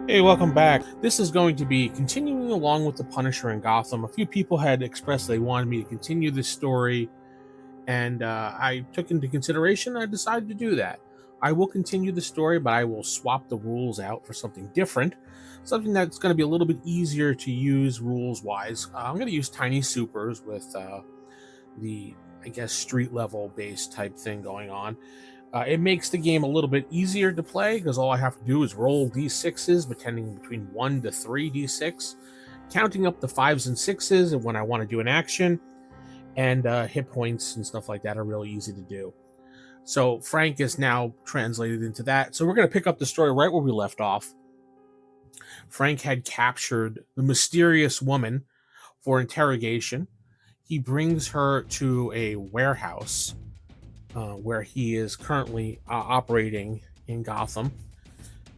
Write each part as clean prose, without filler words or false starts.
Hey, welcome back. This is going to be continuing along with the Punisher in Gotham. A few people had expressed they wanted me to continue this story, and I took into consideration. I decided to do that. I will continue the story, but I will swap the rules out for something different, something that's going to be a little bit easier to use rules wise. I'm going to use tiny supers with the, I guess, street level base type thing going on. It makes the game a little bit easier to play because all I have to do is roll d6s, pretending between 1 to 3 d6, counting up the 5s and 6s when I want to do an action, and hit points and stuff like that are really easy to do. So Frank is now translated into that. So we're going to pick up the story right where we left off. Frank had captured the mysterious woman for interrogation. He brings her to a warehouse where he is currently operating in Gotham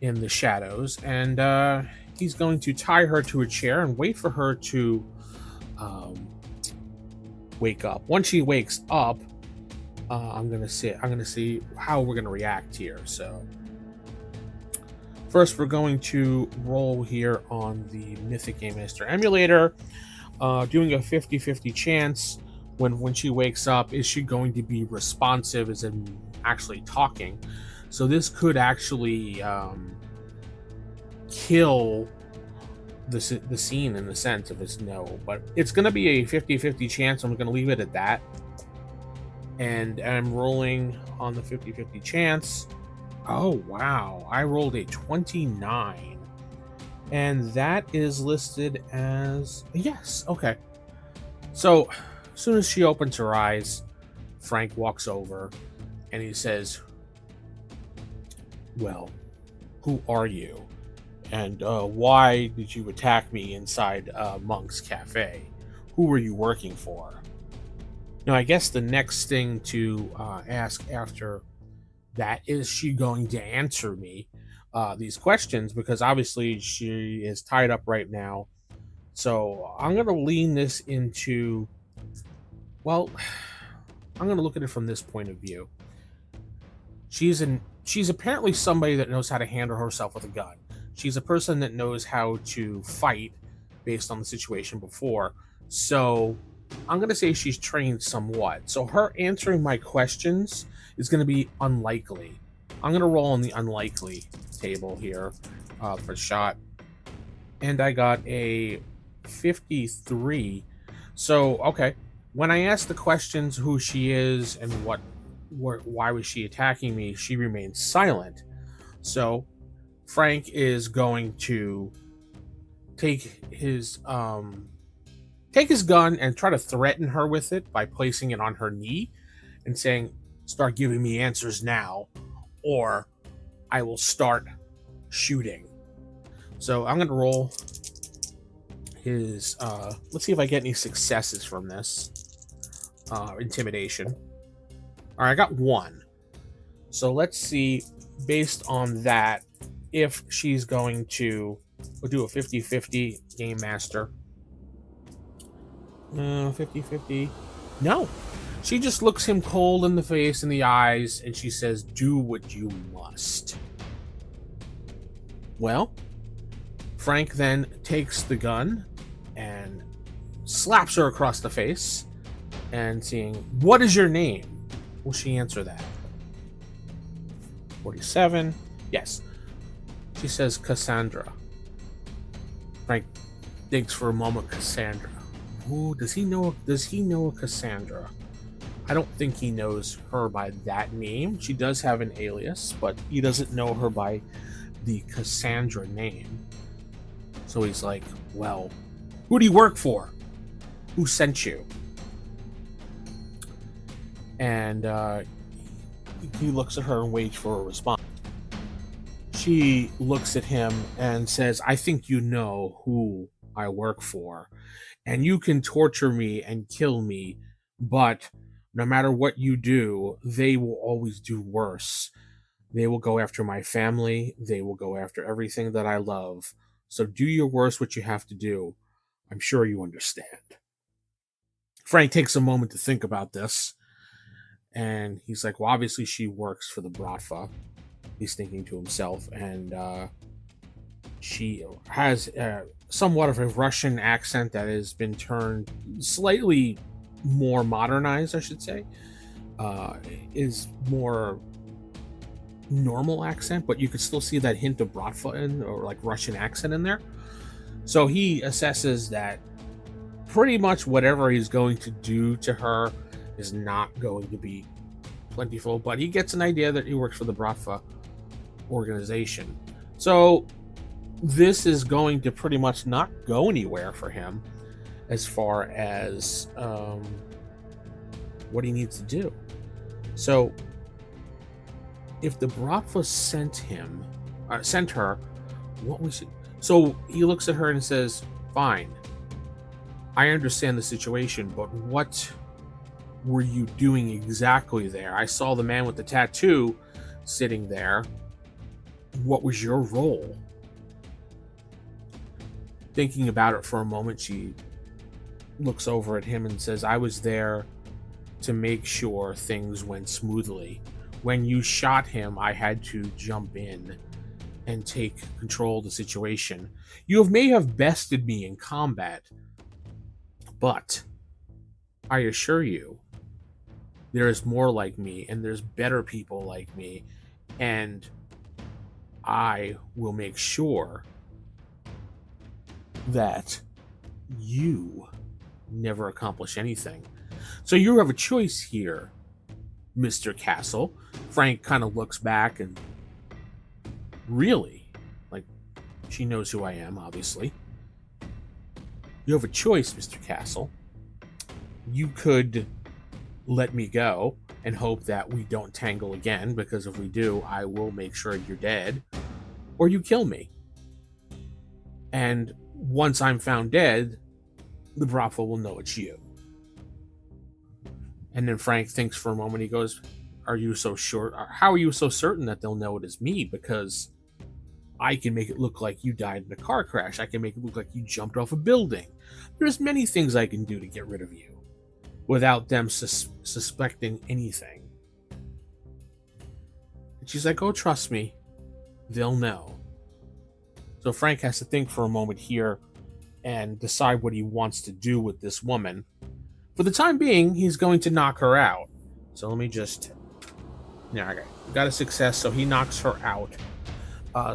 in the shadows, and he's going to tie her to a chair and wait for her to wake up. Once she wakes up, I'm gonna see how we're gonna react here. So first, we're going to roll here on the Mythic Game Master emulator, doing a 50-50 chance. When she wakes up, is she going to be responsive, as in actually talking? So this could actually kill the scene in the sense if it's no, but it's going to be a 50-50 chance. I'm going to leave it at that, and I'm rolling on the 50-50 chance. Oh wow, I rolled a 29, and that is listed as a yes. Okay, so as soon as she opens her eyes, Frank walks over and he says, "Well, who are you? And why did you attack me inside Monk's Cafe? Who were you working for?" Now, I guess the next thing to ask after that is she going to answer me these questions, because obviously she is tied up right now. So I'm going to lean this into, well, I'm going to look at it from this point of view. She's apparently somebody that knows how to handle herself with a gun. She's a person that knows how to fight based on the situation before. So I'm going to say she's trained somewhat. So her answering my questions is going to be unlikely. I'm going to roll on the unlikely table here for shot. And I got a 53. So, okay. When I asked the questions who she is and why was she attacking me, she remained silent. So Frank is going to take his gun and try to threaten her with it by placing it on her knee and saying, "Start giving me answers now, or I will start shooting." So I'm going to roll his let's see if I get any successes from this intimidation. All right, I got 1. So let's see, based on that, if she's going to, we'll do a 50-50 game master. 50-50. No. She just looks him cold in the face, in the eyes, and she says, "Do what you must." Well, Frank then takes the gun and slaps her across the face and saying, "What is your name?" Will she answer that? 47. Yes. She says, "Cassandra." Frank thinks for a moment. Cassandra. Ooh, does he know a Cassandra? I don't think he knows her by that name. She does have an alias, but he doesn't know her by the Cassandra name. So he's like, "Well, who do you work for? Who sent you?" And he looks at her and waits for a response. She looks at him and says, "I think you know who I work for, and you can torture me and kill me, but no matter what you do, they will always do worse. They will go after my family. They will go after everything that I love. So do your worst, what you have to do. I'm sure you understand." Frank takes a moment to think about this, and he's like, "Well, obviously she works for the Bratva." He's thinking to himself, and She has somewhat of a Russian accent that has been turned slightly more modernized, I should say. Uh, is more normal accent, but you could still see that hint of Bratva or like Russian accent in there. So he assesses that pretty much whatever he's going to do to her is not going to be plentiful, but he gets an idea that he works for the Bratva organization. So this is going to pretty much not go anywhere for him as far as what he needs to do. So if the Bratva sent her, what was it? So he looks at her and says, "Fine, I understand the situation, but what were you doing exactly there? I saw the man with the tattoo sitting there. What was your role?" Thinking about it for a moment, she looks over at him and says, "I was there to make sure things went smoothly. When you shot him, I had to jump in and take control of the situation. You may have bested me in combat, but I assure you, there is more like me, and there's better people like me, and I will make sure that you never accomplish anything. So you have a choice here, Mr. Castle." Frank kind of looks back and really, like, she knows who I am, obviously. "You have a choice, Mr. Castle. You could let me go and hope that we don't tangle again, because if we do, I will make sure you're dead, or you kill me. And once I'm found dead, the Bratva will know it's you." And then Frank thinks for a moment. He goes, "Are you so sure? How are you so certain that they'll know it is me? Because I can make it look like you died in a car crash. I can make it look like you jumped off a building. There's many things I can do to get rid of you without them suspecting anything." And she's like, "Oh, trust me, they'll know." So Frank has to think for a moment here and decide what he wants to do with this woman. For the time being, he's going to knock her out. So let me just... Yeah, okay. Got a success, so he knocks her out.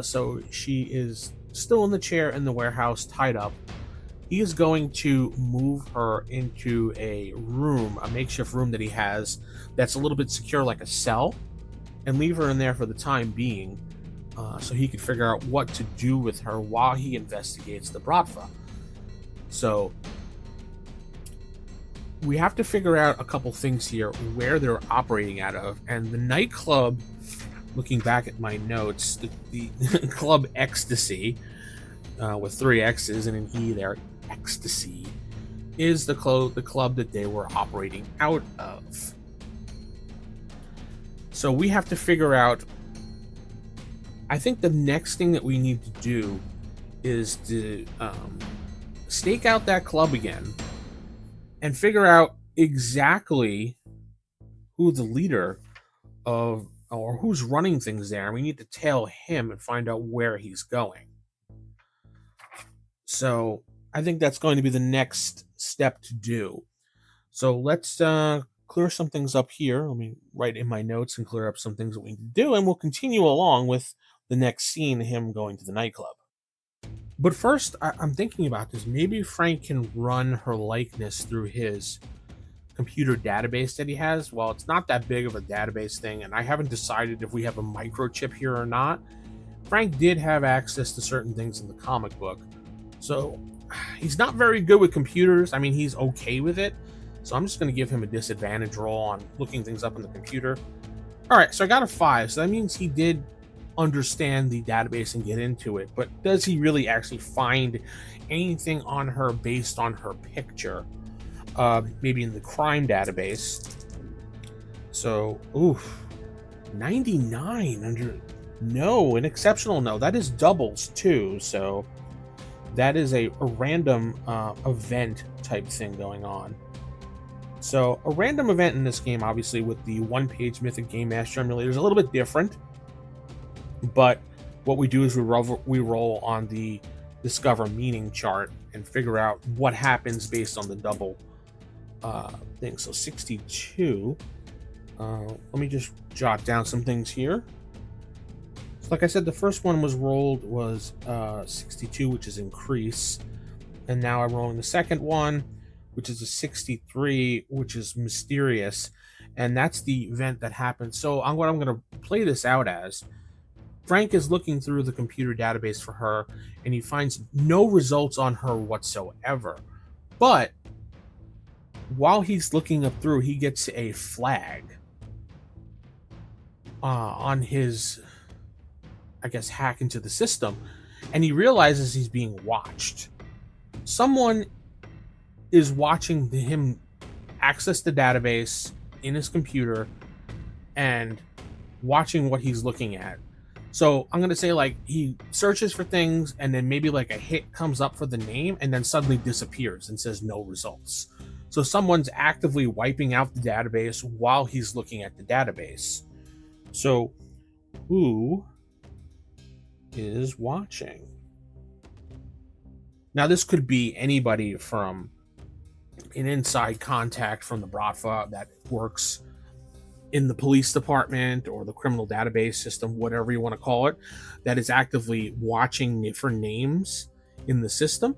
So she is still in the chair in the warehouse, tied up. He is going to move her into a room, a makeshift room that he has that's a little bit secure, like a cell, and leave her in there for the time being, so he can figure out what to do with her while he investigates the Bratva. So we have to figure out a couple things here, where they're operating out of. And the nightclub, looking back at my notes, the Club Ecstasy, with 3 X's and an E there, Ecstasy, is the club that they were operating out of. So we have to figure out... I think the next thing that we need to do is to stake out that club again and figure out exactly who the leader of, or who's running things there. We need to tail him and find out where he's going. So I think that's going to be the next step to do. So let's clear some things up here. Let me write in my notes and clear up some things that we need to do, and we'll continue along with the next scene, him going to the nightclub. But first, I'm thinking about this. Maybe Frank can run her likeness through his computer database that he has. Well, it's not that big of a database thing, and I haven't decided if we have a microchip here or not. Frank did have access to certain things in the comic book, so he's not very good with computers. I mean, he's okay with it, so I'm just going to give him a disadvantage roll on looking things up in the computer. All right, so I got a 5, so that means he did understand the database and get into it, but does he really actually find anything on her based on her picture? Maybe in the crime database. So, oof, 99 under... No, an exceptional no. That is doubles too, so that is a random event type thing going on. So a random event in this game, obviously with the one-page Mythic Game Master emulator, is a little bit different, but what we do is we roll on the discover meaning chart and figure out what happens based on the double thing. So 62. Let me just jot down some things here. So like I said, the first one was rolled was 62, which is increase. And now I'm rolling the second one, which is a 63, which is mysterious. And that's the event that happens. So what I'm going to play this out as, Frank is looking through the computer database for her, and he finds no results on her whatsoever. But while he's looking up through, he gets a flag on his, I guess, hack into the system, and he realizes he's being watched. Someone is watching him access the database in his computer and watching what he's looking at. So I'm going to say, like, he searches for things and then maybe like a hit comes up for the name and then suddenly disappears and says no results. So someone's actively wiping out the database while he's looking at the database. So who is watching? Now, this could be anybody from an inside contact from the Bratva that works in the police department or the criminal database system, whatever you want to call it, that is actively watching for names in the system.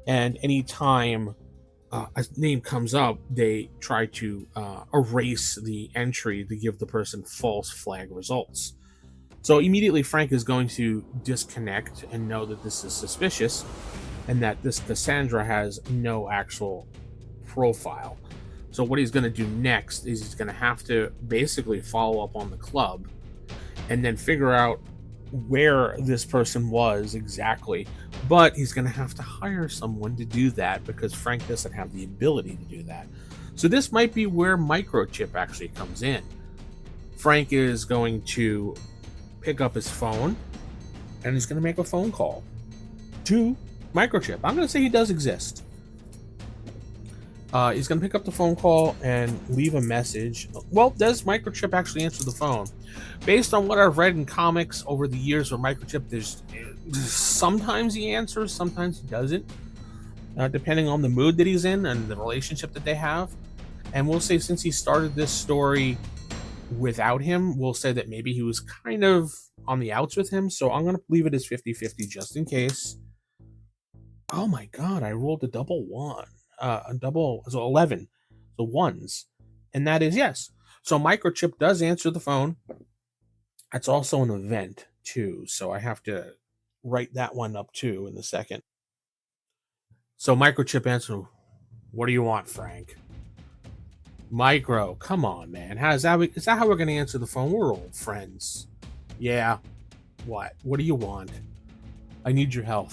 And anytime a name comes up, they try to erase the entry to give the person false flag results. So immediately Frank is going to disconnect and know that this is suspicious and that this Cassandra has no actual profile. So what he's going to do next is he's going to have to basically follow up on the club and then figure out where this person was exactly. But he's going to have to hire someone to do that because Frank doesn't have the ability to do that. So this might be where Microchip actually comes in. Frank is going to pick up his phone and he's going to make a phone call to Microchip. I'm going to say he does exist. He's going to pick up the phone call and leave a message. Well, does Microchip actually answer the phone? Based on what I've read in comics over the years with Microchip, there's sometimes he answers, sometimes he doesn't, depending on the mood that he's in and the relationship that they have. And we'll say since he started this story without him, we'll say that maybe he was kind of on the outs with him. So I'm going to leave it as 50-50 just in case. Oh my God, I rolled a double one. So 11, so ones, and that is yes. So Microchip does answer the phone. That's also an event too, so I have to write that one up too in the second. So Microchip answers, "What do you want, Frank?" Micro, come on, man. Is that how we're gonna answer the phone? We're old friends. Yeah. What? What do you want? I need your help.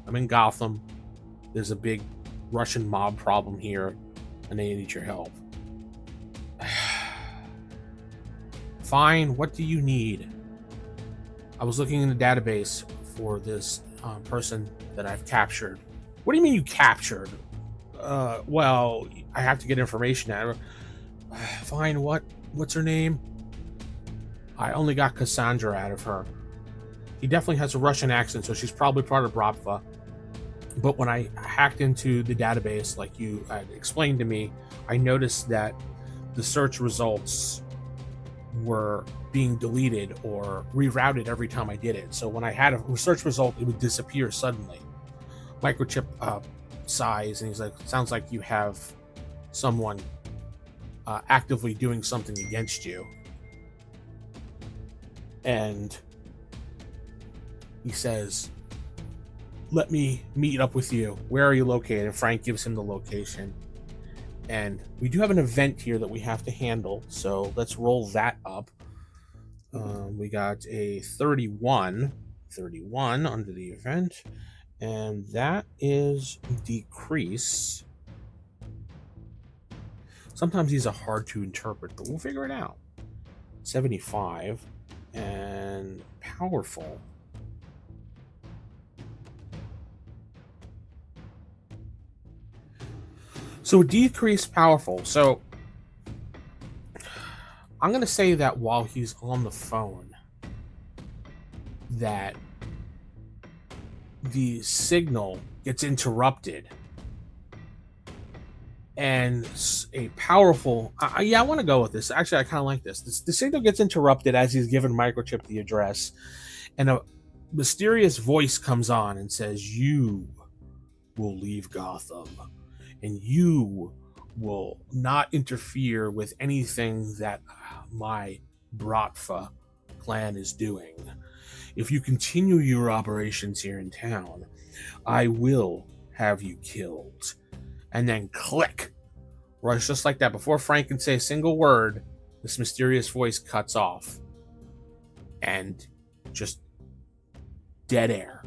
I'm in Gotham. There's a big Russian mob problem here, and they need your help. Fine, what do you need? I was looking in the database for this person that I've captured. What do you mean you captured? Well, I have to get information out of her. Fine, what's her name? I only got Cassandra out of her. He definitely has a Russian accent, so she's probably part of Bratva. But when I hacked into the database, like you had explained to me, I noticed that the search results were being deleted or rerouted every time I did it. So when I had a search result, it would disappear suddenly. Microchip sighs, and he's like, "Sounds like you have someone actively doing something against you." And he says, "Let me meet up with you. Where are you located?" And Frank gives him the location. And we do have an event here that we have to handle, so let's roll that up. We got a 31 under the event, and that is decrease. Sometimes these are hard to interpret, but we'll figure it out. 75 and powerful. So decrease powerful. So I'm going to say that while he's on the phone, that the signal gets interrupted, and a powerful yeah, I want to go with this. Actually, I kind of like this. The signal gets interrupted as he's giving Microchip the address, and a mysterious voice comes on and says, "You will leave Gotham, and you will not interfere with anything that my Bratva clan is doing. If you continue your operations here in town, I will have you killed." And then click. Right, just like that. Before Frank can say a single word, this mysterious voice cuts off. And just dead air.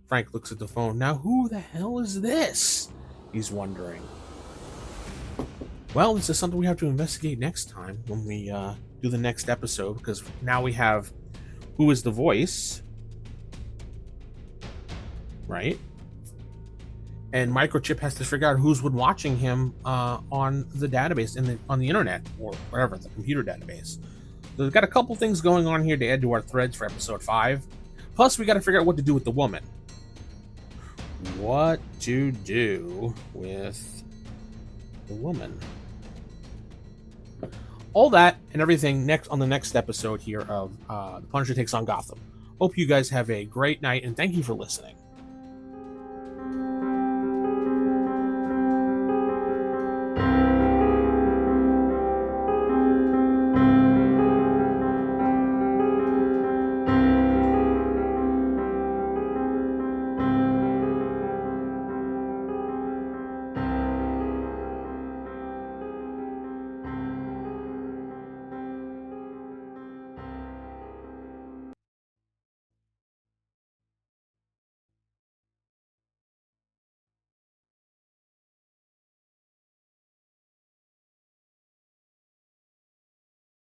Frank looks at the phone. Now, who the hell is this? He's wondering. Well, this is something we have to investigate next time when we do the next episode, because now we have who is the voice, right? And Microchip has to figure out who's been watching him on the database on the internet or whatever, the computer database. So we've got a couple things going on here to add to our threads for episode 5. Plus, we got to figure out what to do with the woman. What to do with the woman. All that and everything next on the next episode here of The Punisher Takes on Gotham. Hope you guys have a great night, and thank you for listening.